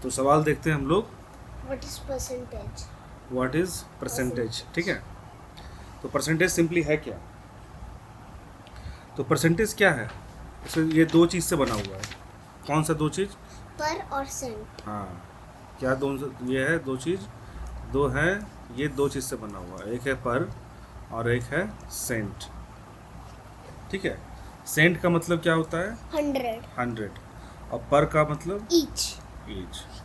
तो सवाल देखते हैं हम लोग, what is percentage? What is percentage. ठीक है, तो परसेंटेज सिंपली है क्या? तो परसेंटेज क्या है? इसे ये दो चीज़ से बना हुआ है। कौन सा दो चीज़? पर और सेंट। हाँ, क्या दो? ये है दो चीज़, दो है, ये दो चीज़ से बना हुआ है। एक है पर और एक है सेंट। ठीक है, सेंट का मतलब क्या होता है? 100। और पर का मतलब ईच,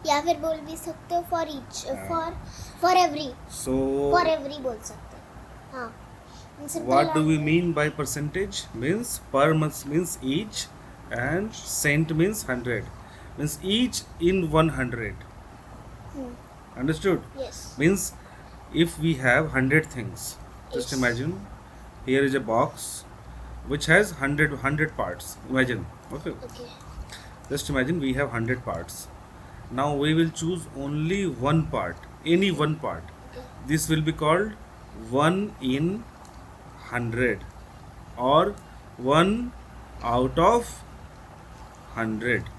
या फिर बोल भी सकते हो for each, for every. So for every बोल सकते हैं। हाँ, what do we mean by percentage? Means per means each and cent means 100, means each in 100. Understood? Yes. Means if we have 100 things, just Yes. imagine here is a box which has 100 parts. Imagine, okay? Okay. Just imagine we have 100 parts. Now we will choose only one part, any one part. Okay. This will be called 1 in 100 or 1 out of 100.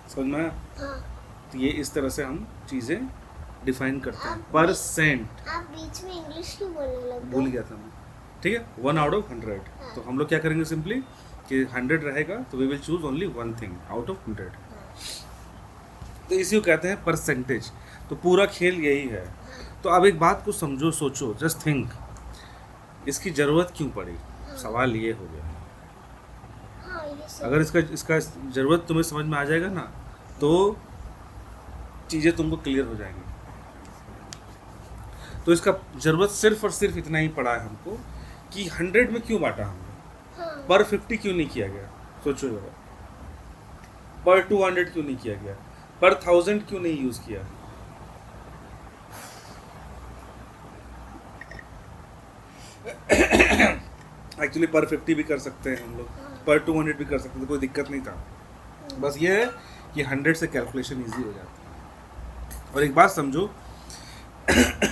समझ में आया? हाँ, तो ये इस तरह से हम चीज़ें डिफाइन करते हैं। आप परसेंट, आप बीच में इंग्लिश क्यों बोलने लग भूल गए? गया था मैं। ठीक है, 1 आउट ऑफ 100। तो हम लोग क्या करेंगे सिंपली कि 100 रहेगा तो we will choose only one thing out of 100। तो इसी को कहते हैं परसेंटेज। तो पूरा खेल यही है। तो अब एक बात को समझो, सोचो, जस्ट थिंक, इसकी ज़रूरत क्यों पड़ी? सवाल ये हो गया। हाँ, ये सब। अगर इसका ज़रूरत तुम्हें समझ में आ जाएगा ना, तो चीज़ें तुमको क्लियर हो जाएंगी। तो इसका ज़रूरत सिर्फ और सिर्फ इतना ही पड़ा है हमको कि 100 में क्यों बांटा हमने, हाँ, पर 50 क्यों नहीं किया गया? सोचो जरा, पर 200 क्यों नहीं किया गया, पर 1000 क्यों नहीं यूज़ किया? एक्चुअली पर 50 भी कर सकते हैं हम लोग, पर 200 भी कर सकते हैं, कोई दिक्कत नहीं था। बस ये है कि 100 से कैलकुलेशन इजी हो जाती है। और एक बात समझो,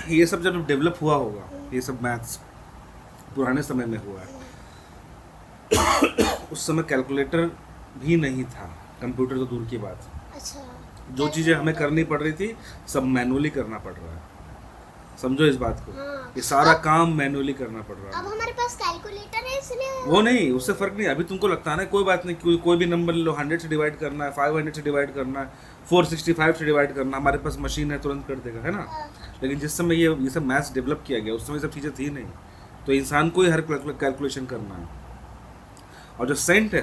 ये सब जब डेवलप हुआ होगा, ये सब मैथ्स पुराने समय में हुआ है, उस समय कैलकुलेटर भी नहीं था, कंप्यूटर तो दूर की बात। अच्छा। जो चीज़ें हमें करनी पड़ रही थी सब मैनुअली करना पड़ रहा है। समझो इस बात को, हाँ। ये सारा काम मैनुअली करना पड़ रहा अब है। हमारे पास कैलकुलेटर है इसलिए वो नहीं, उससे फर्क नहीं। अभी तुमको लगता है ना कोई बात नहीं, कोई भी नंबर लो, 100 से डिवाइड करना है, 500 से डिवाइड करना है, 465 से डिवाइड करना, हमारे पास मशीन है, तुरंत कर देगा, है ना। लेकिन जिस समय ये सब मैथ्स डेवलप किया गया, उस समय सब चीज़ें थी नहीं, तो इंसान को ही हर कैलकुलेशन करना है। और जो सेंट है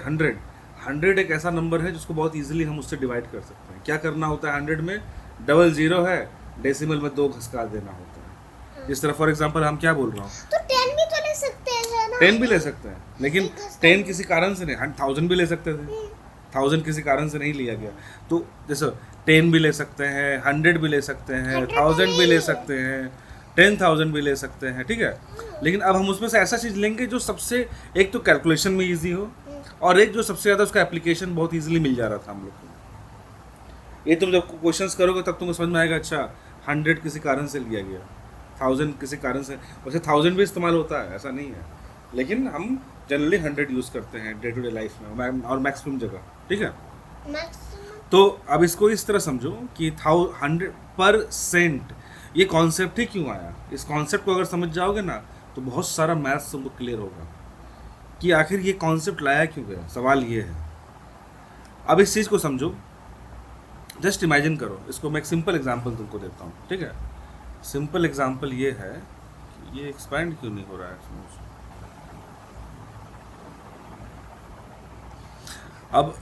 100 एक ऐसा नंबर है जिसको बहुत ईजिली हम उससे डिवाइड कर सकते हैं। क्या करना होता है 100 में? डबल जीरो है, डेसिमल में 2 घसका देना होता है। जिस तरह फॉर एग्जांपल हम क्या बोल रहा हूँ, तो 10 भी तो ले सकते हैं है ना? 10 भी ले सकते हैं, लेकिन एक घसका 10 किसी कारण से नहीं, 1000 भी ले सकते थे, 1000 किसी कारण से नहीं लिया गया। तो जैसे 10 भी ले सकते हैं, 100 भी ले सकते हैं, 1000 भी ले सकते हैं, 10,000 भी ले सकते हैं, ठीक है। लेकिन अब हम उसमें से ऐसा चीज़ लेंगे जो सबसे, एक तो कैलकुलेशन में ईजी हो, और एक जो सबसे ज़्यादा उसका एप्लीकेशन बहुत ईजिली मिल जा रहा था हम लोग को। ये तुम जब क्वेश्चंस करोगे तब तुमको समझ में आएगा, अच्छा 100 किसी कारण से लिया गया, 1000 किसी कारण से। वैसे 1000 भी इस्तेमाल होता है, ऐसा नहीं है, लेकिन हम जनरली 100 यूज़ करते हैं डे टू डे लाइफ में और मैक्सिमम जगह, ठीक है। मैक्सिमम। तो अब इसको इस तरह समझो कि 100%, ये कॉन्सेप्ट ही क्यों आया। इस कॉन्सेप्ट को अगर समझ जाओगे ना तो बहुत सारा मैथ्स तुमको क्लियर होगा कि आखिर ये कॉन्सेप्ट लाया क्यों गया। सवाल ये है। अब इस चीज़ को समझो, जस्ट इमेजिन करो इसको। मैं एक सिंपल एग्जांपल तुमको देता हूँ, ठीक है। सिंपल एग्जांपल ये है कि ये एक्सपैंड क्यों नहीं हो रहा है। अब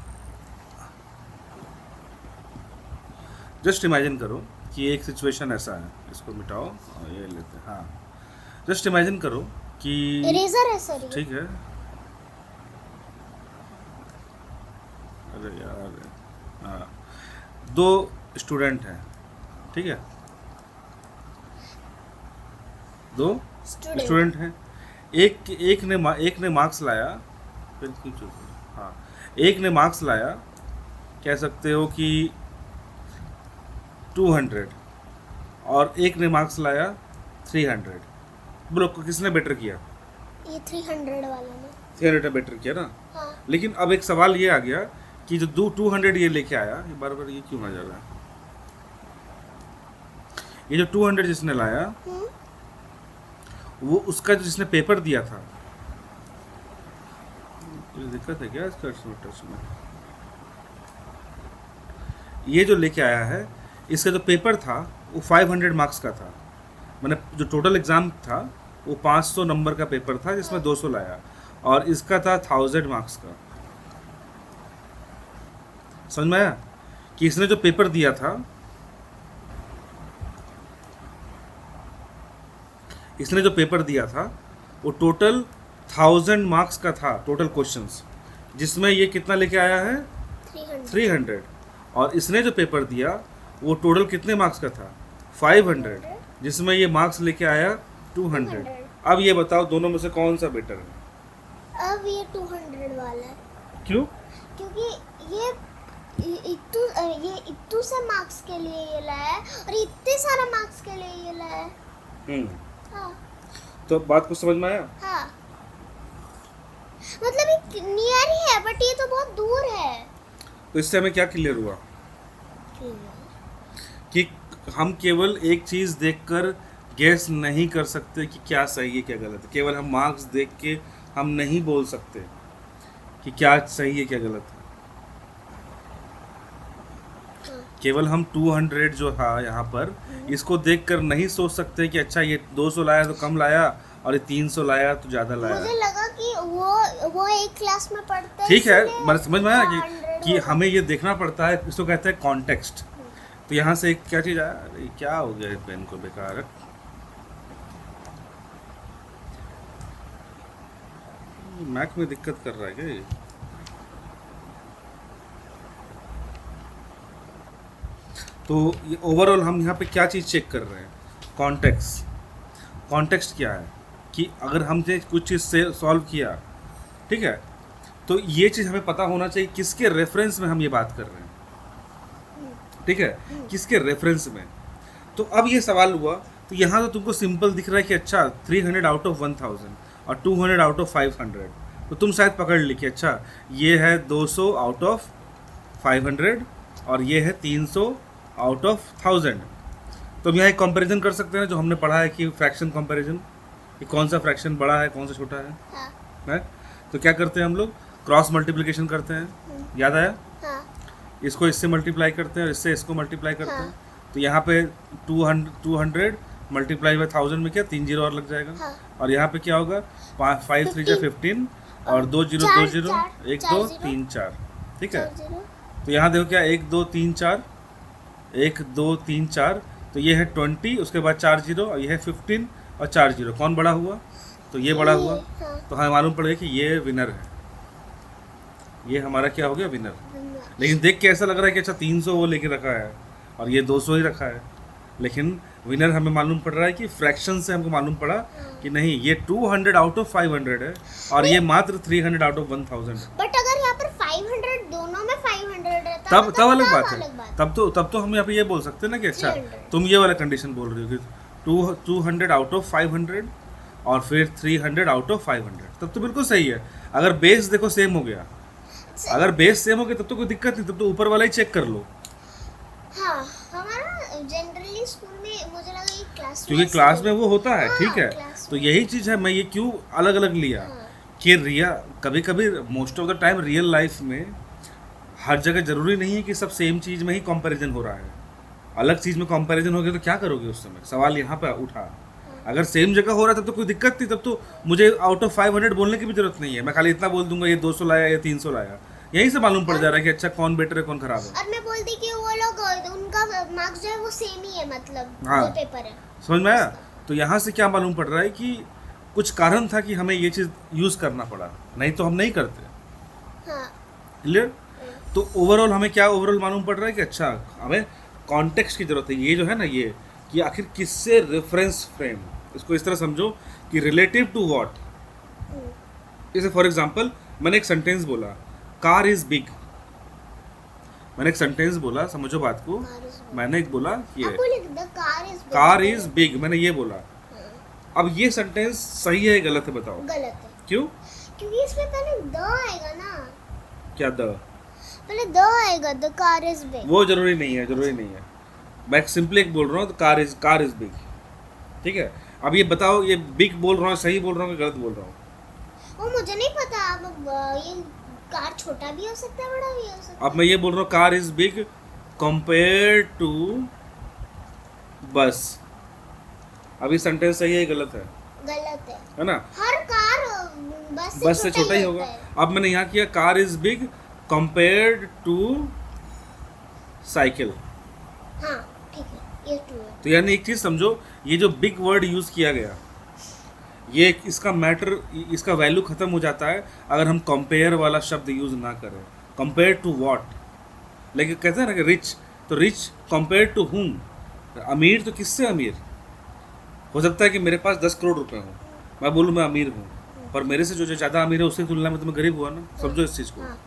जस्ट इमेजिन करो कि एक सिचुएशन ऐसा है, इसको मिटाओ और ये लेते हैं। हाँ, जस्ट इमेजिन करो कि इरेजर है सर, ठीक है, अरे यार, हाँ, 2 स्टूडेंट हैं, ठीक है, 2 स्टूडेंट हैं। एक ने मार्क्स लाया, फिर क्यों चूज, हाँ, एक ने मार्क्स लाया, कह सकते हो कि 200, और एक ने मार्क्स लाया 300। बोलो किसने बेटर किया? ये 300 वाले ने। 300 ने बेटर किया ना। हाँ। लेकिन अब एक सवाल ये आ गया कि जो 200 ये लेके आया, ये बार बार ये क्यों आ जा रहा है, ये जो 200 जिसने लाया वो उसका जो जिसने पेपर दिया था, कुछ दिक्कत है क्या इसका टच में, ये जो लेके आया है इसका जो पेपर था वो 500 मार्क्स का था, मैंने जो टोटल एग्जाम था वो 500 नंबर का पेपर था जिसमें 200 लाया, और इसका था 1000 मार्क्स का। समझ में आया कि इसने जो पेपर दिया था, इसने जो पेपर दिया था वो टोटल 1000 मार्क्स का था, टोटल क्वेश्चंस, जिसमें ये कितना लेके आया है 300, और इसने जो पेपर दिया वो टोटल कितने मार्क्स का था 500, जिसमें ये मार्क्स लेके आया 200। अब ये बताओ दोनों में से कौन सा बेटर है? अब ये 200 वाला है। क्यों? क्योंकि ये इतने से मार्क्स के लिए ये लाया है और इतने सारा मार्क्स के लिए ये लाया है। हाँ। तो बात को समझ में आया? हाँ। मतलब ये नियर ही है बट ये तो बहुत दूर है। तो इससे हमें क्या क्लियर हुआ कि हम केवल एक चीज देखकर गैस नहीं कर सकते कि क्या सही है क्या गलत है, केवल हम मार्क्स देख के हम नहीं बोल सकते कि क्या सही है क्या गलत है। केवल हम 200 जो है यहाँ पर इसको देखकर नहीं सोच सकते कि अच्छा ये 200 लाया तो कम लाया और ये 300 लाया तो ज्यादा लाया। मुझे लगा कि वो एक क्लास में पढ़ते हैं। ठीक है, मैंने समझ में आया कि हमें ये देखना पड़ता है, इसको कहते हैं कॉन्टेक्स्ट। तो यहाँ से एक क्या चीज आया, अरे क्या हो गया पेन को बेकार, मैक में दिक्कत कर रहा है क्या ये? तो ये ओवरऑल हम यहाँ पे क्या चीज़ चेक कर रहे हैं, कॉन्टेक्स्ट। कॉन्टेक्स्ट क्या है कि अगर हमने कुछ चीज़ से सॉल्व किया, ठीक है, तो ये चीज़ हमें पता होना चाहिए किसके रेफरेंस में हम ये बात कर रहे हैं, ठीक है, किसके रेफरेंस में। तो अब ये सवाल हुआ, तो यहाँ तो तुमको सिंपल दिख रहा है कि अच्छा 300 आउट ऑफ 1000 और 200 आउट ऑफ 500, तो तुम शायद पकड़ ली कि अच्छा ये है 200 आउट ऑफ 500 और ये है 300 आउट ऑफ 1000। तो हम यहाँ एक कंपैरिजन कर सकते हैं जो हमने पढ़ा है कि फ्रैक्शन कंपैरिजन, कि कौन सा फ्रैक्शन बड़ा है कौन सा छोटा है। हाँ। है? तो क्या करते हैं हम लोग, क्रॉस मल्टीप्लिकेशन करते हैं, याद आया? हाँ। इसको इससे मल्टीप्लाई करते हैं और इससे इसको मल्टीप्लाई करते हाँ। हैं। तो यहाँ पे 200 मल्टीप्लाई बाई 1000 में क्या 3 जीरो और लग जाएगा। हाँ। और यहाँ पे क्या होगा 5 3 15 और 2 जीरो 2 जीरो 1 2 3 4, ठीक है। तो यहाँ देखो क्या 1 2 3 4 1 2 3 4, तो ये है 20, उसके बाद 4 जीरो और ये है 15 और 4 जीरो, कौन बड़ा हुआ? तो ये बड़ा हुआ। तो हमें मालूम पड़ेगा कि ये विनर है, ये हमारा क्या हो गया विनर। लेकिन देख के ऐसा लग रहा है कि अच्छा 300 वो लेके रखा है और ये 200 ही रखा है, लेकिन विनर हमें मालूम पड़ रहा है कि फ्रैक्शन से हमको मालूम पड़ा कि नहीं ये 200 आउट ऑफ 500 है और ये मात्र 300 आउट ऑफ 1000। बट अगर यहाँ पर 500 दोनों में 500 है तब अलग बात है, तब तो हम यहाँ पे ये बोल सकते हैं ना कि अच्छा 300। तुम ये वाला कंडीशन बोल रही हो कि 200 आउट ऑफ 500 और फिर 300 आउट ऑफ 500, तब तो बिल्कुल सही है। अगर बेस देखो सेम हो गया, अगर बेस सेम हो गया तब तो कोई दिक्कत नहीं, तब तो ऊपर वाला ही चेक कर लो। हाँ, हमारा जनरली स्कूल में मुझे लगा ये क्लास क्योंकि क्लास में वो होता है, हाँ, ठीक है। तो यही चीज़ है, मैं ये क्यों अलग अलग लिया कि कभी कभी most of the time real life में हर जगह जरूरी नहीं है कि सब सेम चीज़ में ही कंपैरिजन हो रहा है। अलग चीज़ में कंपैरिजन हो गया तो क्या करोगे उस समय, सवाल यहाँ पे उठा। अगर सेम जगह हो रहा है तब तो कोई दिक्कत नहीं, तब तो मुझे आउट ऑफ 500 बोलने की भी जरूरत नहीं है, मैं खाली इतना बोल दूंगा ये 200 लाया या 300 लाया, यहीं से मालूम पड़ जा रहा है कि अच्छा कौन बेटर है कौन खराब है। और मैं बोलती कि वो लोग उनका मार्क्स जो है वो सेम ही है, मतलब हाँ। जो पेपर है। समझ में आया? तो यहाँ से क्या मालूम पड़ रहा है कि कुछ कारण था कि हमें ये चीज़ यूज़ करना पड़ा, नहीं तो हम नहीं करते। हाँ। क्लियर? तो ओवरऑल हमें क्या ओवरऑल मालूम पड़ रहा है कि अच्छा हमें कॉन्टेक्स्ट की ज़रूरत है। ये जो है ना ये कि आखिर किससे रेफरेंस फ्रेम, इसको इस तरह समझो कि रिलेटिव टू व्हाट। जैसे फॉर एग्जांपल मैंने एक सेंटेंस बोला कार इज़ बिग, मैंने एक सेंटेंस बोला, समझो बात को। मैंने एक बोला ये कार इज़ बिग, मैंने ये बोला। अब ये सेंटेंस सही है गलत है बताओ? गलत है। क्यों? क्योंकि इसमें पहले द आएगा ना। क्या द? पहले द आएगा, द कार इज बिग। वो जरूरी नहीं है, जरूरी नहीं है। मैं सिंपली एक बोल रहा हूँ, तो कार इज बिग, ठीक है। अब ये बताओ, ये बिग बोल रहा हूँ, सही बोल रहा हूँ कि गलत बोल रहा हूँ? वो मुझे नहीं पता। अब ये कार छोटा भी हो सकता है, बड़ा भी हो सकता अब मैं ये बोल रहा हूँ car is big compare to bus. अब ये सेंटेंस सही है गलत है? गलत है ना? हर कार बस से छोटा ही होगा। अब मैंने यहाँ किया car is big compared to cycle. हाँ ठीक है, ये ट्रू है। तो यानी एक चीज समझो, ये जो बिग वर्ड यूज किया गया, ये इसका मैटर, इसका वैल्यू खत्म हो जाता है अगर हम कंपेयर वाला शब्द यूज ना करें। Compare to what? लेकिन कहते हैं ना कि रिच, तो रिच कंपेयर टू हुम? अमीर तो किससे अमीर? हो सकता है कि मेरे पास 10 करोड़ रुपए हो, मैं बोलूँ मैं अमीर हूँ, पर मेरे से जो ज़्यादा अमीर है उसकी तुलना में तो मैं गरीब हुआ ना। समझो इस चीज़ को, हाँ,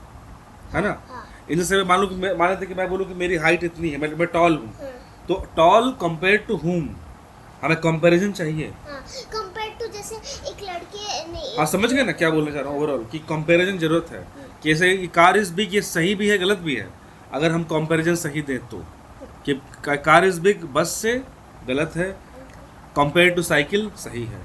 है ना? हाँ, इनसे मैं मान लेते कि मैं बोलूँ कि मेरी हाइट इतनी है, मैं टॉल हूँ, हाँ, तो टॉल कंपेयर टू हुम? हमें कंपैरिजन चाहिए। हाँ, compared to जैसे एक लड़के ने हाँ, समझ गए ना क्या बोलना चाह रहा हूँ? ओवरऑल कि कंपैरिजन जरूरत है कि ऐसे कार इज बिग, ये सही भी है गलत भी है अगर हम कंपैरिजन सही दें तो। कि कार इज बिग बस से गलत है, कंपेयर टू साइकिल सही है।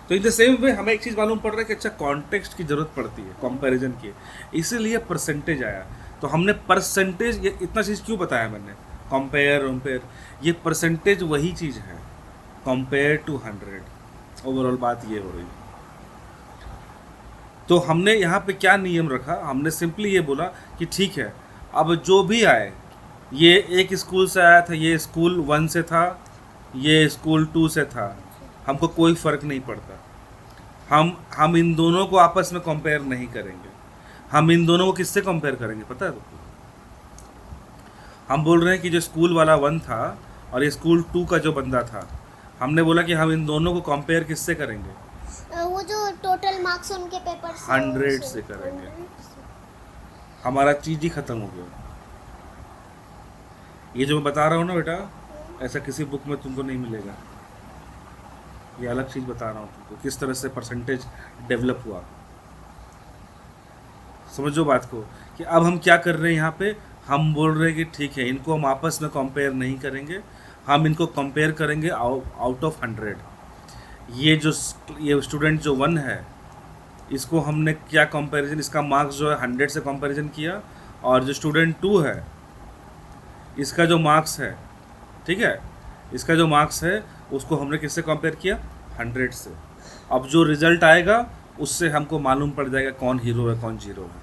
तो इन द सेम वे हमें एक चीज़ मालूम पड़ रहा है कि अच्छा कॉन्टेक्स्ट की ज़रूरत पड़ती है कंपैरिजन की, इसीलिए परसेंटेज आया। तो हमने परसेंटेज, ये इतना चीज़ क्यों बताया मैंने? कंपेयर, ये परसेंटेज वही चीज़ है, कंपेयर टू 100। ओवरऑल बात ये हो रही है। तो हमने यहाँ पे क्या नियम रखा? हमने सिंपली ये बोला कि ठीक है, अब जो भी आए, ये एक स्कूल से आया था, ये स्कूल 1 से था, ये स्कूल 2 से था, हमको कोई फ़र्क नहीं पड़ता। हम इन दोनों को आपस में कंपेयर नहीं करेंगे। हम इन दोनों को किससे कंपेयर करेंगे पता है तुमको? हम बोल रहे हैं कि जो स्कूल वाला 1 था और ये स्कूल 2 का जो बंदा था, हमने बोला कि हम इन दोनों को कंपेयर किससे करेंगे? वो जो टोटल मार्क्स उनके पेपर से 100 से करेंगे। हमारा चीज़ ही खत्म हो गया। ये जो मैं बता रहा हूँ ना बेटा, ऐसा किसी बुक में तुमको नहीं मिलेगा। ये अलग चीज़ बता रहा हूँ तुमको, किस तरह से परसेंटेज डेवलप हुआ। समझो बात को कि अब हम क्या कर रहे हैं यहाँ पे? हम बोल रहे हैं कि ठीक है, इनको हम आपस में कंपेयर नहीं करेंगे, हम इनको कंपेयर करेंगे आउट ऑफ 100। ये स्टूडेंट जो 1 है, इसको हमने क्या कंपैरिजन, इसका मार्क्स जो है 100 से कंपैरिजन किया, और जो स्टूडेंट 2 है, इसका जो मार्क्स है, ठीक है, इसका जो मार्क्स है उसको हमने किससे कंपेयर किया? 100 से। अब जो रिजल्ट आएगा उससे हमको मालूम पड़ जाएगा कौन हीरो है कौन जीरो है।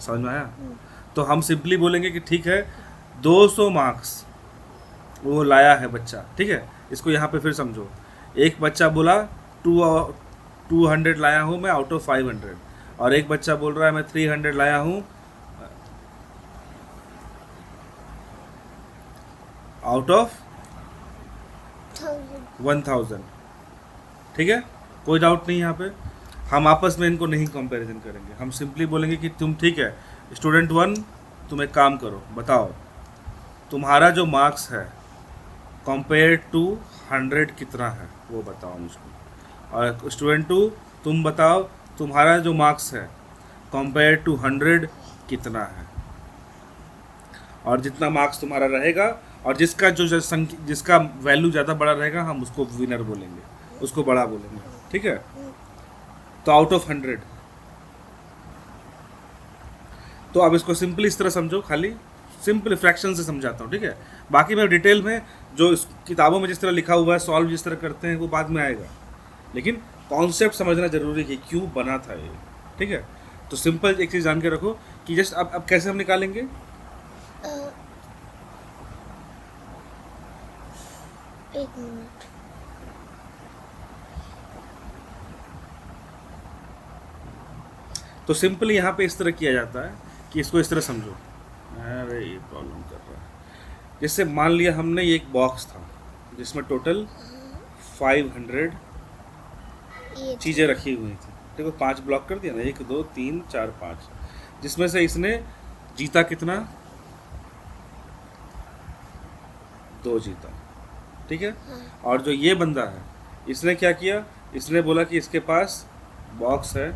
समझ में आया? तो हम सिंपली बोलेंगे कि ठीक है, 200 मार्क्स वो लाया है बच्चा, ठीक है। इसको यहाँ पे फिर समझो, एक बच्चा बोला 200 लाया हूँ मैं आउट ऑफ 500, और एक बच्चा बोल रहा है मैं 300 लाया हूँ आउट ऑफ 1000। ठीक है, कोई डाउट नहीं यहाँ पे। हम आपस में इनको नहीं कंपैरिजन करेंगे, हम सिंपली बोलेंगे कि तुम ठीक है स्टूडेंट 1, तुम एक काम करो, बताओ तुम्हारा जो मार्क्स है कंपेयर टू 100 कितना है वो बताओ मुझको, और स्टूडेंट 2 तुम बताओ तुम्हारा जो मार्क्स है कंपेयर टू 100 कितना है। और जितना मार्क्स तुम्हारा रहेगा और जिसका वैल्यू ज़्यादा बड़ा रहेगा हम उसको विनर बोलेंगे, उसको बड़ा बोलेंगे, ठीक है। तो आउट ऑफ 100। तो अब इसको सिंपली इस तरह समझो, खाली सिंपल फ्रैक्शन से समझाता हूँ, ठीक है। बाकी मैं डिटेल में जो इस किताबों में जिस तरह लिखा हुआ है, सॉल्व जिस तरह करते हैं वो बाद में आएगा, लेकिन कॉन्सेप्ट समझना जरूरी है कि क्यों बना था ये, ठीक है। तो सिंपल एक चीज़ जान के रखो कि जस्ट अब कैसे हम निकालेंगे। एक मिनट, तो सिंपली यहाँ पे इस तरह किया जाता है कि इसको इस तरह समझो। अरे ये प्रॉब्लम कर रहा है। जैसे मान लिया हमने ये एक बॉक्स था जिसमें टोटल 500 ये चीज़ें रखी हुई थी, देखो 5 ब्लॉक कर दिया ना, 1 2 3 4 5, जिसमें से इसने जीता कितना? 2 जीता, ठीक है। और जो ये बंदा है इसने क्या किया, इसने बोला कि इसके पास बॉक्स है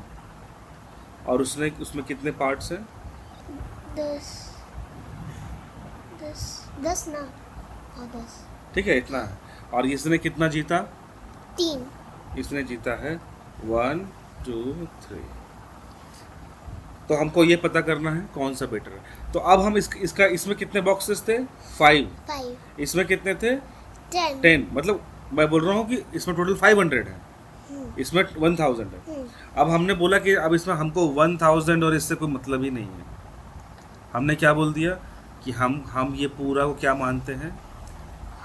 और उसमें कितने पार्ट्स हैं? 10 10 10 ना, हाँ 10। ठीक है, इतना है। और इसने कितना जीता? 3। इसने जीता है 1 2 3। तो हमको ये पता करना है कौन सा बेटर है। तो अब हम इसका इसमें कितने बॉक्सेस थे? 5। 5 इसमें कितने थे? 10 10। मतलब मैं बोल रहा हूँ कि इसमें टोटल 500 है, इसमें 1000 है। अब हमने बोला कि अब इसमें हमको 1000 और इससे कोई मतलब ही नहीं है। हमने क्या बोल दिया कि हम ये पूरा को क्या मानते हैं?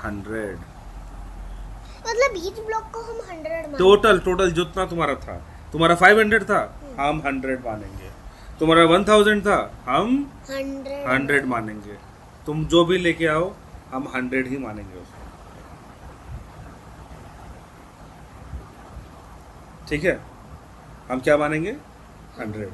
100। मतलब ईच ब्लॉक को हम 100 मान। टोटल जितना तुम्हारा था, तुम्हारा 500 था, हम 100 मानेंगे। तुम्हारा 1000 था, हम 100 मानेंगे। तुम जो भी लेके आओ हम 100 ही मानेंगे उसको। ठीक है, हम क्या मानेंगे? 100।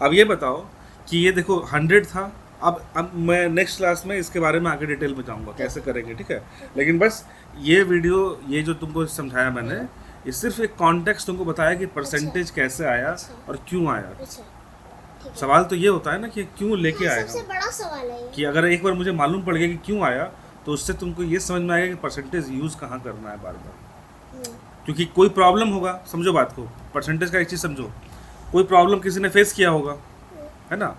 अब ये बताओ कि ये देखो 100 था। अब मैं नेक्स्ट क्लास में इसके बारे में आगे डिटेल में जाऊंगा कैसे करेंगे, ठीक है। लेकिन बस ये वीडियो, ये जो तुमको समझाया मैंने, ये सिर्फ एक कॉन्टेक्स्ट तुमको बताया कि परसेंटेज कैसे आया और क्यों आया। अच्छा, ठीक है। सवाल तो ये होता है ना कि क्यों लेके आए सबसे हम। बड़ा सवाल है ये। कि अगर एक बार मुझे मालूम पड़ गया कि क्यों आया, तो उससे तुमको ये समझ में आएगा कि परसेंटेज यूज़ कहाँ करना है बार बार। क्योंकि कोई प्रॉब्लम होगा, समझो बात को, परसेंटेज का एक चीज़ समझो, कोई प्रॉब्लम किसी ने फेस किया होगा, है ना।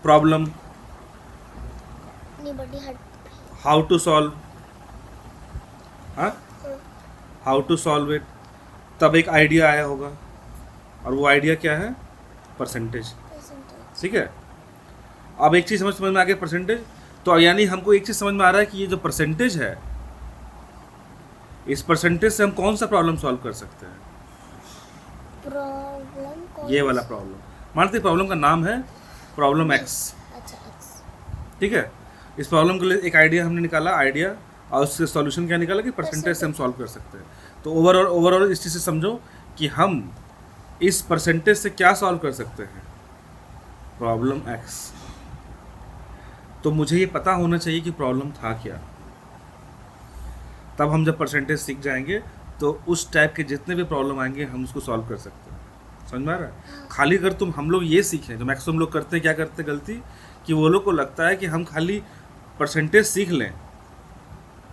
प्रॉब्लम, हाउ टू सॉल्व, हाँ, हाउ टू सॉल्व इट, तब एक आइडिया आया होगा, और वो आइडिया क्या है? परसेंटेज। ठीक है। अब एक चीज़ समझ में आ गया, परसेंटेज। तो यानी हमको एक चीज़ समझ में आ रहा है कि ये जो परसेंटेज है, इस परसेंटेज से हम कौन सा प्रॉब्लम सॉल्व कर सकते हैं? ये वाला प्रॉब्लम। मानते हैं प्रॉब्लम का नाम है प्रॉब्लम एक्स। अच्छा, X। ठीक है। इस प्रॉब्लम के लिए एक आइडिया हमने निकाला, आइडिया, और उससे सॉल्यूशन क्या निकाला कि परसेंटेज से हम सॉल्व कर सकते हैं। तो ओवरऑल इस चीज़ से समझो कि हम इस परसेंटेज से क्या सॉल्व कर सकते हैं? Problem x. तो मुझे ये पता होना चाहिए कि प्रॉब्लम था क्या। तब हम जब परसेंटेज सीख जाएंगे तो उस टाइप के जितने भी प्रॉब्लम आएंगे हम उसको सॉल्व कर सकते हैं। समझ में आ रहा है? खाली अगर हम लोग ये सीखें, जो मैक्सिमम लोग करते हैं, क्या करते हैं गलती, कि वो लोग को लगता है कि हम खाली परसेंटेज सीख लें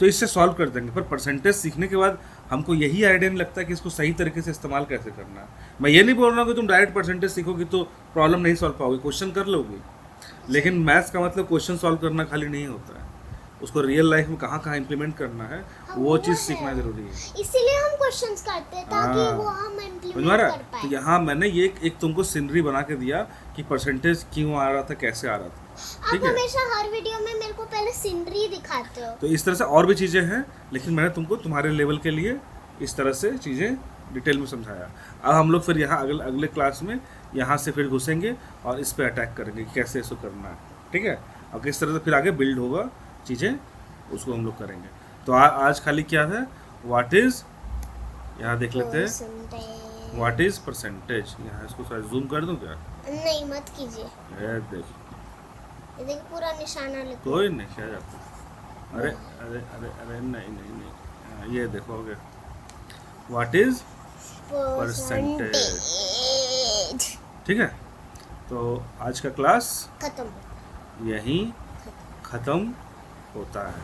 तो इससे सॉल्व कर देंगे। पर परसेंटेज सीखने के बाद हमको यही आइडिया नहीं लगता कि इसको सही तरीके से इस्तेमाल कैसे करना है। मैं ये नहीं बोल रहा हूँ कि तुम डायरेक्ट परसेंटेज सीखोगी तो प्रॉब्लम नहीं सॉल्व पाओगे, क्वेश्चन कर लोगी, लेकिन मैथ्स का मतलब क्वेश्चन सॉल्व करना खाली नहीं होता है, उसको रियल लाइफ में कहाँ कहाँ इम्प्लीमेंट करना है, वो चीज़ सीखना जरूरी है। इसीलिए हम क्वेश्चंस करते हैं ताकि हाँ। वो हम इम्प्लीमेंट तुम्हारा कर पाए। तो यहाँ मैंने ये एक तुमको सीनरी बना के दिया कि परसेंटेज क्यों आ रहा था, कैसे आ रहा था। आप ठीक है। हमेशा हर वीडियो में मेरे को पहले सीनरी दिखाते हो। तो इस तरह से और भी चीज़ें हैं, लेकिन मैंने तुमको तुम्हारे लेवल के लिए इस तरह से चीज़ें डिटेल में समझाया। अब हम लोग फिर यहाँ अगले क्लास में यहाँ से फिर घुसेंगे और इस पर अटैक करेंगे कि कैसे इसको करना है। ठीक है। और किस तरह से फिर आगे बिल्ड होगा चीज़ें, उसको हम लोग करेंगे। तो आज खाली क्या है, व्हाट इज़, यहाँ देख लेते हैं, व्हाट इज़ परसेंटेज। यहाँ इसको थोड़ा जूम कर दूँ क्या? नहीं, मत कीजिए। ये देख, ये देख पूरा निशाना लिखो। कोई नहीं, क्या जाता। अरे अरे अरे अरे नहीं नहीं नहीं, ये देखो हो गया, व्हाट इज़ परसेंटेज। ठीक है। तो आज का क्लास खत्म। यहीं ख़त्म होता है।